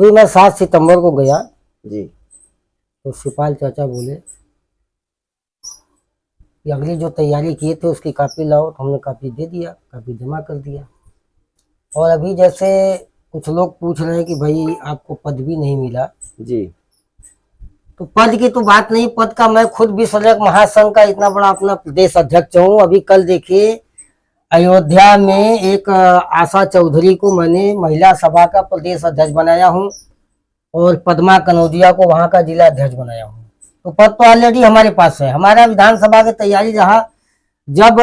अभी मैं 7 सितंबर को गया जी। तो शिवपाल चाचा बोले कि अगली जो तैयारी किए थे उसकी कॉपी लाओ, तो हमने कॉपी दे दिया, कॉपी जमा कर दिया। और अभी जैसे कुछ लोग पूछ रहे हैं कि भाई आपको पद भी नहीं मिला जी। तो पद की तो बात नहीं, पद का मैं खुद विश्व रजक महासंघ का इतना बड़ा अपना प्रदेश अध्यक्ष हूँ। अभी कल देखिए अयोध्या में एक आशा चौधरी को मैंने महिला सभा का प्रदेश अध्यक्ष बनाया हूँ और पद्मा कनौजिया को वहां का जिला अध्यक्ष बनाया हूँ। तो पद तो ऑलरेडी हमारे पास है। हमारा विधानसभा की तैयारी रहा जब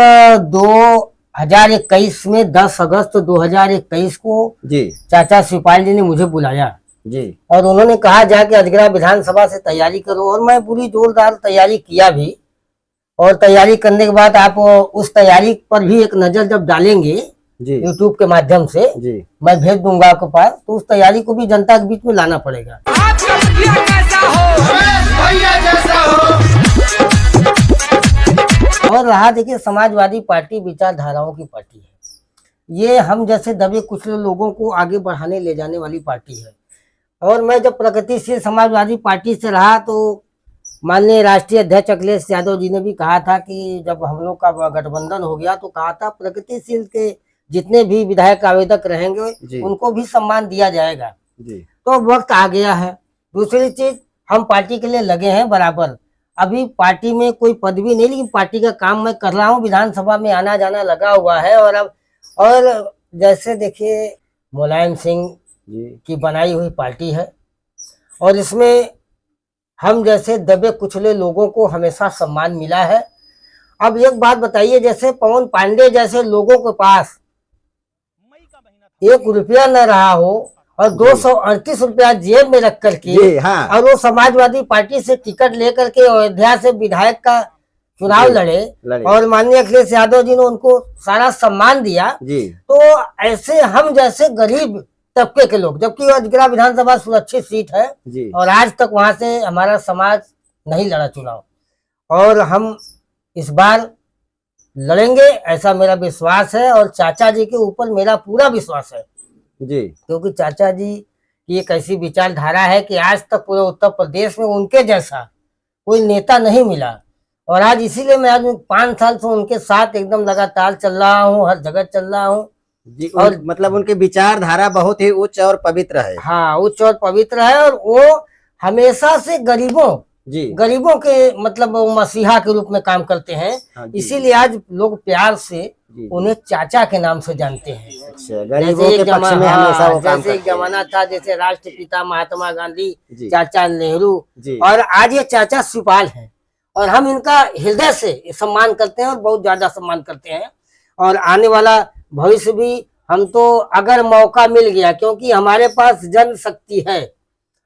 2021 में 10 अगस्त 2021 को जी। चाचा शिवपाल जी ने मुझे बुलाया जी। और उन्होंने कहा जाके अजगरा विधानसभा से तैयारी करो, और मैं पूरी जोरदार तैयारी किया भी। और तैयारी करने के बाद आप उस तैयारी पर भी एक नजर जब डालेंगे जी। यूट्यूब के माध्यम से जी। मैं भेज दूंगा आपके पास, तो उस तैयारी को भी जनता के बीच में लाना पड़ेगा। और रहा देखिए, समाजवादी पार्टी विचारधाराओं की पार्टी है। ये हम जैसे दबे कुचले लोगों को आगे बढ़ाने ले जाने वाली पार्टी है। और मैं जब प्रगतिशील समाजवादी पार्टी से रहा तो माननीय राष्ट्रीय अध्यक्ष अखिलेश यादव जी ने भी कहा था कि जब हम लोग का गठबंधन हो गया तो कहा था प्रगतिशील के जितने भी विधायक आवेदक रहेंगे उनको भी सम्मान दिया जाएगा जी। तो वक्त आ गया है। दूसरी चीज, हम पार्टी के लिए लगे हैं बराबर। अभी पार्टी में कोई पदवी नहीं, लेकिन पार्टी का काम मैं कर रहा हूँ, विधानसभा में आना जाना लगा हुआ है। और जैसे देखिए मुलायम सिंह की बनाई हुई पार्टी है और इसमें हम जैसे दबे कुचले लोगों को हमेशा सम्मान मिला है। अब एक बात बताइए, जैसे पवन पांडे जैसे लोगों के पास 1 रुपया न रहा हो और 238 रुपया जेब में रख करके हाँ। और वो समाजवादी पार्टी से टिकट लेकर के अयोध्या से विधायक का चुनाव लड़े और माननीय अखिलेश यादव जी ने उनको सारा सम्मान दिया जी। तो ऐसे हम जैसे गरीब तबके के लोग, जबकि अजगरा विधानसभा सुरक्षित सीट है जी। और आज तक वहां से हमारा समाज नहीं लड़ा चुनाव, और हम इस बार लड़ेंगे ऐसा मेरा विश्वास है। और चाचा जी के ऊपर मेरा पूरा विश्वास है जी। क्योंकि चाचा जी की एक ऐसी विचारधारा है कि आज तक पूरे उत्तर प्रदेश में उनके जैसा कोई नेता नहीं मिला। और आज इसीलिए मैं आज 5 साल से उनके साथ एकदम लगातार चल रहा हूँ, हर जगह चल रहा हूँ जी। और मतलब उनके विचारधारा बहुत ही उच्च और पवित्र है। हाँ, उच्च और पवित्र है। और वो हमेशा से गरीबों के मतलब मसीहा के रूप में काम करते हैं। हाँ, इसीलिए आज लोग प्यार से उन्हें चाचा के नाम से जानते हैं। अच्छा, गरीबों के पक्ष में हमेशा वो काम जैसे एक जमाना था जैसे राष्ट्रपिता महात्मा गांधी, चाचा नेहरू, और आज ये चाचा शिवपाल हैं और हम इनका हृदय से सम्मान करते हैं और बहुत ज्यादा सम्मान करते हैं। और आने वाला भविष्य भी हम तो अगर मौका मिल गया, क्योंकि हमारे पास जन शक्ति है,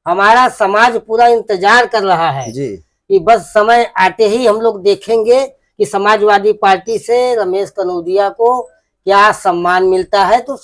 हमारा समाज पूरा इंतजार कर रहा है कि बस समय आते ही हम लोग देखेंगे कि समाजवादी पार्टी से रमेश कनौजिया को क्या सम्मान मिलता है। तो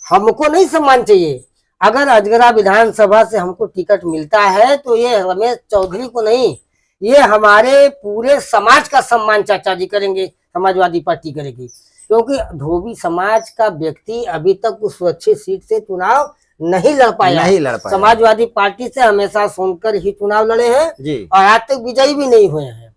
हमको नहीं सम्मान चाहिए, अगर अजगरा विधानसभा से हमको टिकट मिलता है तो ये रमेश चौधरी को नहीं, ये हमारे पूरे समाज का सम्मान चाचा जी करेंगे, समाजवादी पार्टी करेगी। क्योंकि धोबी समाज का व्यक्ति अभी तक उस सुरक्षित सीट से चुनाव नहीं लड़ पाया। समाजवादी पार्टी से हमेशा सुनकर ही चुनाव लड़े हैं और आज तक विजयी भी नहीं हुए हैं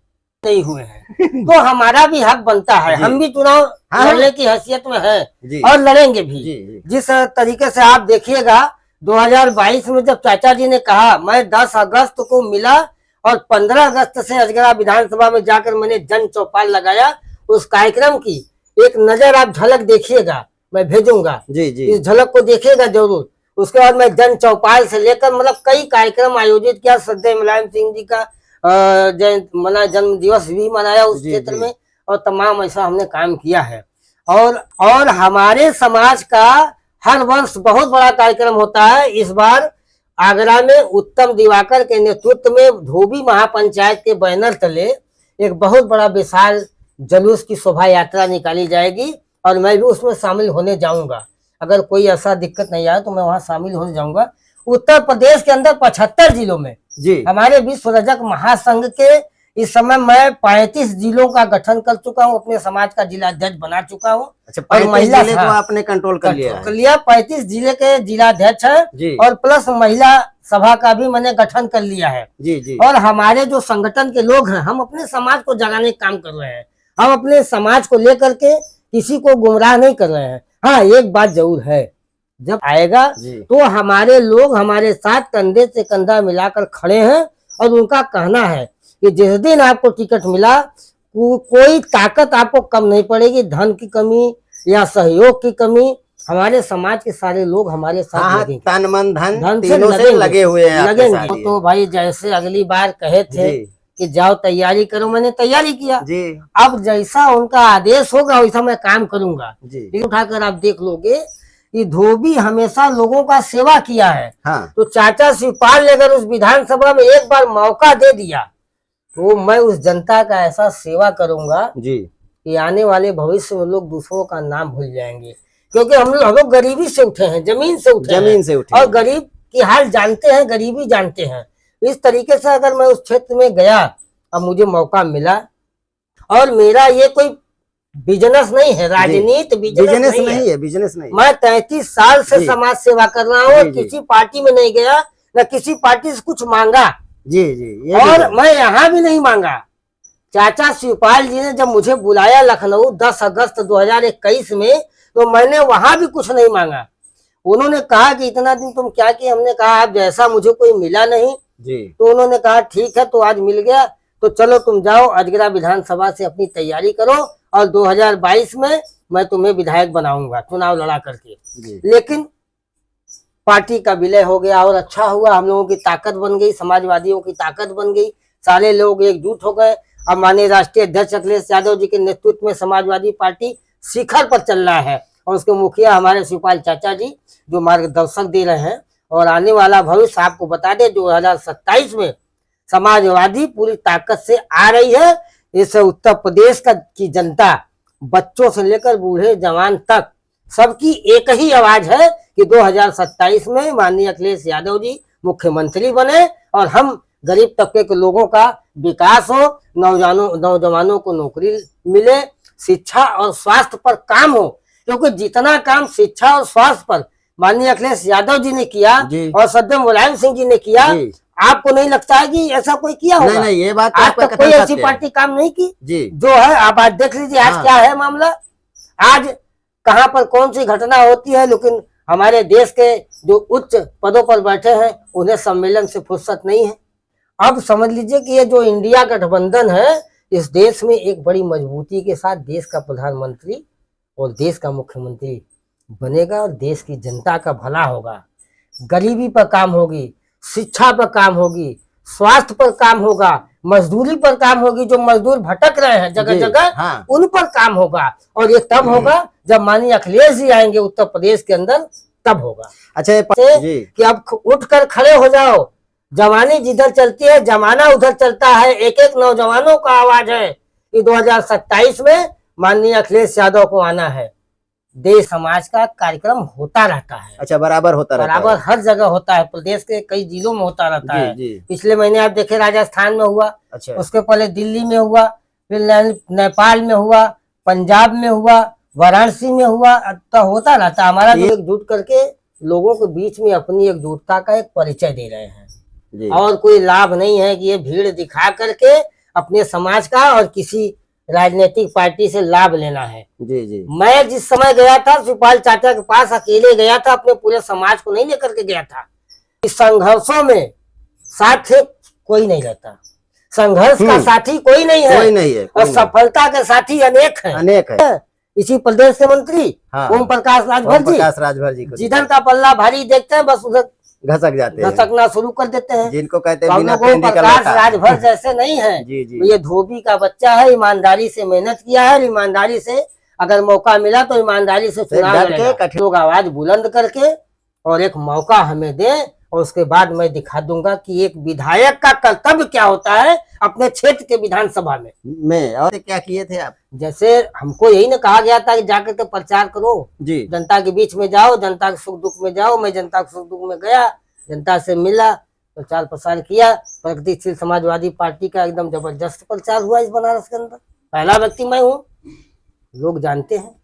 तो हमारा भी हक बनता है, हम भी चुनाव लड़ने की हैसियत में है और लड़ेंगे भी। जिस तरीके से आप देखिएगा 2022 में जब चाचा जी ने कहा मैं 10 अगस्त को मिला और 15 अगस्त से अजगरा विधानसभा में जाकर मैंने जन चौपाल लगाया, उस कार्यक्रम की एक नजर आप झलक देखिएगा, मैं भेजूंगा इस झलक को देखिएगा जरूर। उसके बाद मैं जन चौपाल से लेकर मतलब कई कार्यक्रम आयोजित किया। श्रद्धेय मुलायम सिंह जी का जन्म दिवस भी मनाया उस क्षेत्र में, और तमाम ऐसा हमने काम किया है। और हमारे समाज का हर वर्ष बहुत बड़ा कार्यक्रम होता है। इस बार आगरा में उत्तम दिवाकर के नेतृत्व में धोबी महापंचायत के बैनर तले एक बहुत बड़ा विशाल जुलूस की शोभा यात्रा निकाली जाएगी और मैं भी उसमें शामिल होने जाऊंगा। अगर कोई ऐसा दिक्कत नहीं आया तो मैं वहां शामिल होने जाऊंगा। उत्तर प्रदेश के अंदर 75 जिलों में हमारे विश्व रजक महासंघ के इस समय मैं 35 जिलों का गठन कर चुका हूँ, अपने समाज का जिला अध्यक्ष बना चुका हूँ। अच्छा, और 35 महिला जिले को आपने कंट्रोल कर लिया कर है। लिया, 35 जिले के जिलाध्यक्ष है जी और प्लस महिला सभा का भी मैंने गठन कर लिया है। जी जी और हमारे जो संगठन के लोग हैं, हम अपने समाज को जगाने का काम कर रहे हैं। हम अपने समाज को लेकर के किसी को गुमराह नहीं कर रहे हैं। हाँ, एक बात जरूर है, जब आएगा जी तो हमारे लोग हमारे साथ कंधे से कंधा मिलाकर खड़े हैं और उनका कहना है कि जिस दिन आपको टिकट मिला कोई ताकत आपको कम नहीं पड़ेगी, धन की कमी या सहयोग की कमी, हमारे समाज के सारे लोग हमारे साथ हाँ, लगेंगे, तन मन धन धन से तीनों से लगे हुए हैं आपके लगेंगे। साथ ये। तो भाई जैसे अगली बार कहे थे जी कि जाओ तैयारी करो, मैंने तैयारी किया। जी अब जैसा उनका आदेश होगा वैसा मैं काम करूंगा। जी लेकिन उठाकर आप देख लोगे कि धोबी हमेशा लोगों का सेवा किया है। हाँ तो चाचा शिवपाल ने अगर उस विधानसभा में एक बार मौका दे दिया तो मैं उस जनता का ऐसा सेवा करूंगा जी कि आने वाले भविष्य में लोग दूसरों का नाम भूल जाएंगे। क्योंकि हम लोग गरीबी से उठे हैं, जमीन से उठे जमीन हैं से उठे और हैं। गरीब की हाल जानते हैं, गरीबी जानते हैं। इस तरीके से अगर मैं उस क्षेत्र में गया, अब मुझे मौका मिला, और मेरा ये कोई बिजनेस नहीं है, राजनीति बिजनेस नहीं है, बिजनेस नहीं। मैं 33 साल से जी। समाज सेवा कर रहा हूँ, जी, जी। किसी पार्टी में नहीं गया, न किसी पार्टी से कुछ मांगा, जी जी ये भी और है। मैं यहाँ भी नहीं मांगा। चाचा शिवपाल जी ने जब मुझे बुलाया लखनऊ 10 अगस्त 2021 में, तो मैंने वहां भी कुछ नहीं मांगा। उन्होंने कहा कि इतना दिन तुम क्या किए, हमने कहा आप जैसा मुझे कोई मिला नहीं। जी तो उन्होंने कहा ठीक है, तो आज मिल गया तो चलो तुम जाओ अजगरा विधानसभा से अपनी तैयारी करो और 2022 में मैं तुम्हें विधायक बनाऊंगा चुनाव लड़ा करके। जी लेकिन पार्टी का विलय हो गया और अच्छा हुआ, हम लोगों की ताकत बन गई, समाजवादियों की ताकत बन गई, सारे लोग एकजुट हो गए। अब माननीय राष्ट्रीय अध्यक्ष अखिलेश यादव जी के नेतृत्व में समाजवादी पार्टी शिखर पर चल रहा है और उसके मुखिया हमारे शिवपाल चाचा जी जो मार्गदर्शक दे रहे हैं। और आने वाला भविष्य आपको बता दे 2027 में समाजवादी पूरी ताकत से आ रही है। इस उत्तर प्रदेश की जनता बच्चों से लेकर बूढ़े जवान तक सबकी एक ही आवाज है कि 2027 में माननीय अखिलेश यादव जी मुख्यमंत्री बने और हम गरीब तबके के लोगों का विकास हो, नौजवानों को नौकरी मिले, शिक्षा और स्वास्थ्य पर काम हो। क्योंकि जितना काम शिक्षा और स्वास्थ्य पर माननीय अखिलेश यादव जी ने किया जी। और सद्दाम मुलायम सिंह जी ने किया, जी। आपको नहीं लगता है कि ऐसा कोई किया होगा? नहीं ये बात तो आज आपका तक कोई कथन ऐसी सत्य है। पार्टी काम नहीं की जी जो है। आप आज देख लीजिए आज हाँ। क्या है मामला, आज कहाँ पर कौन सी घटना होती है, लेकिन हमारे देश के जो उच्च पदों पर बैठे हैं उन्हें सम्मेलन से फुर्सत नहीं है। अब समझ लीजिए कि ये जो इंडिया गठबंधन है, इस देश में एक बड़ी मजबूती के साथ देश का प्रधानमंत्री और देश का मुख्यमंत्री बनेगा और देश की जनता का भला होगा। गरीबी पर काम होगी, शिक्षा पर काम होगी, स्वास्थ्य पर काम होगा, मजदूरी पर काम होगी। जो मजदूर भटक रहे हैं जगह जी, जगह हाँ। उन पर काम होगा। और ये तब होगा जब माननीय अखिलेश जी आएंगे उत्तर प्रदेश के अंदर, तब होगा। अच्छा जी कि अब उठकर खड़े हो जाओ, जवानी जिधर चलती है जमाना उधर चलता है। एक एक नौजवानों का आवाज है कि 2027 में माननीय अखिलेश यादव को आना है। देश समाज का कार्यक्रम होता रहता है, अच्छा बराबर होता रहता बराबर है। हर जगह होता है, प्रदेश के कई जिलों में होता रहता जी, है। जी। पिछले महीने आप देखे राजस्थान में हुआ, अच्छा उसके पहले दिल्ली में हुआ, फिर नेपाल में हुआ, पंजाब में हुआ, वाराणसी में हुआ, तो होता रहता है। हमारा जो एकजुट करके लोगों के बीच में अपनी एकजुटता का एक परिचय दे रहे हैं। जी और कोई लाभ नहीं है कि ये भीड़ दिखा करके अपने समाज का और किसी राजनीतिक पार्टी से लाभ लेना है। जी जी मैं जिस समय गया था शिवपाल चाचा के पास, अकेले गया था, अपने पूरे समाज को नहीं लेकर के गया था। इस संघर्षों में साथ कोई नहीं रहता, संघर्ष का साथी कोई नहीं है, कोई नहीं है, कोई और सफलता के साथी अनेक हैं। अनेक है। इसी प्रदेश के मंत्री हाँ। ओम प्रकाश राजभर जी, प्रकाश राजभर जी को जिधर का पल्ला भारी देखते हैं बस उधर घसक जाते हैं, घसकना शुरू कर देते हैं। जिनको कहते तो हैं हम बिना लोग ओम पिंडी का प्रकाश लौटा। राजभर जैसे नहीं है। जी जी ये धोबी का बच्चा है, ईमानदारी से मेहनत किया है, ईमानदारी से अगर मौका मिला तो ईमानदारी से चुनाव डट के लड़ेगा। कठिन- लोग आवाज बुलंद करके और एक मौका हमें दे, और उसके बाद मैं दिखा दूंगा कि एक विधायक का कर्तव्य क्या होता है अपने क्षेत्र के विधानसभा में। और क्या किए थे आप? जैसे हमको यही ना कहा गया था कि जाकर के प्रचार करो, जी जनता के बीच में जाओ, जनता के सुख दुख में जाओ। मैं जनता के सुख दुख में गया, जनता से मिला, प्रचार प्रसार किया। प्रगतिशील समाजवादी पार्टी का एकदम जबरदस्त प्रचार हुआ इस बनारस के अंदर। पहला व्यक्ति मैं हूँ, लोग जानते हैं।